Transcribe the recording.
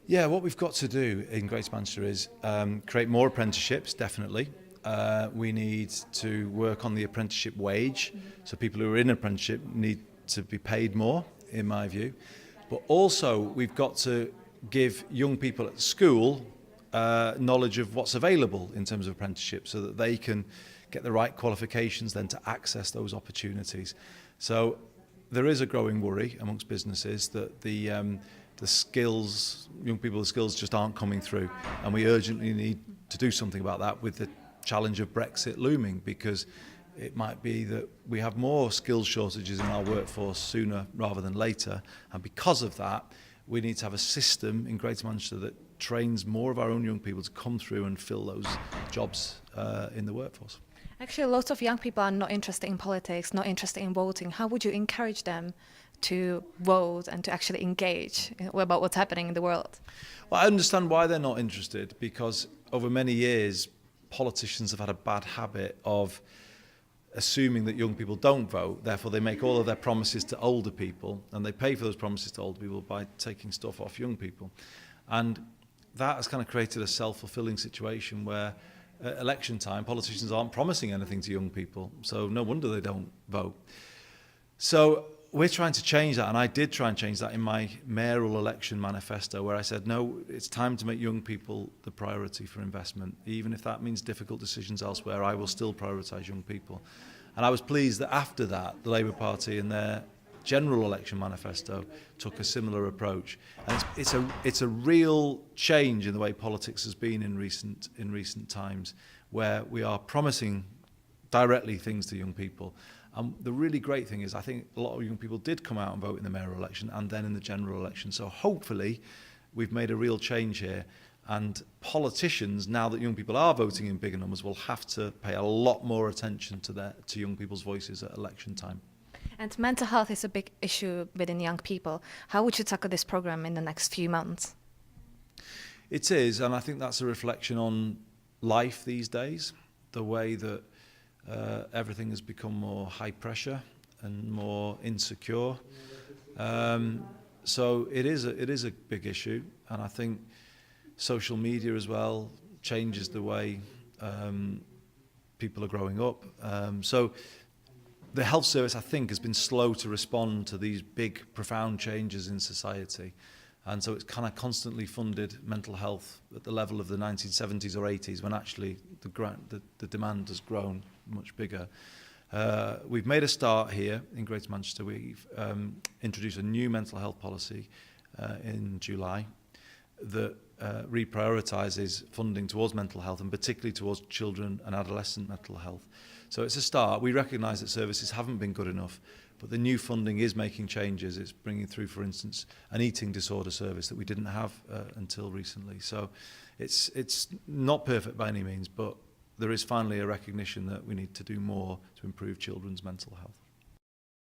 Yeah, what we've got to do in Greater Manchester is create more apprenticeships, definitely. We need to work on the apprenticeship wage, so people who are in apprenticeship need to be paid more, in my view. But also, we've got to give young people at school knowledge of what's available in terms of apprenticeship so that they can get the right qualifications then to access those opportunities. So there is a growing worry amongst businesses that the skills, young people's skills just aren't coming through, and we urgently need to do something about that with the challenge of Brexit looming, because it might be that we have more skills shortages in our workforce sooner rather than later, and because of that we need to have a system in Greater Manchester that trains more of our own young people to come through and fill those jobs in the workforce. Actually, lots of young people are not interested in politics, not interested in voting. How would you encourage them to vote and to actually engage about what's happening in the world? Well, I understand why they're not interested, because over many years politicians have had a bad habit of assuming that young people don't vote, therefore they make all of their promises to older people, and they pay for those promises to older people by taking stuff off young people. And that has kind of created a self-fulfilling situation where at election time politicians aren't promising anything to young people, so no wonder they don't vote. So we're trying to change that, and I did try and change that in my mayoral election manifesto, where I said, no, it's time to make young people the priority for investment. Even if that means difficult decisions elsewhere, I will still prioritise young people. And I was pleased that after that, the Labour Party in their general election manifesto took a similar approach. And it's a real change in the way politics has been in recent times, where we are promising directly things to young people. The really great thing is I think a lot of young people did come out and vote in the mayoral election and then in the general election. So hopefully we've made a real change here. And politicians, now that young people are voting in bigger numbers, will have to pay a lot more attention to young people's voices at election time. And mental health is a big issue within young people. How would you tackle this program in the next few months? It is, and I think that's a reflection on life these days, the way that everything has become more high pressure and more insecure. So it is a big issue, and I think social media as well changes the way people are growing up. So the health service, I think, has been slow to respond to these big, profound changes in society. And so it's kind of constantly funded mental health at the level of the 1970s or 80s, when actually the demand has grown much bigger. We've made a start here in Greater Manchester. We've introduced a new mental health policy in July that reprioritises funding towards mental health, and particularly towards children and adolescent mental health. So it's a start. We recognise that services haven't been good enough, but the new funding is making changes. It's bringing through, for instance, an eating disorder service that we didn't have until recently. So it's not perfect by any means, but there is finally a recognition that we need to do more to improve children's mental health.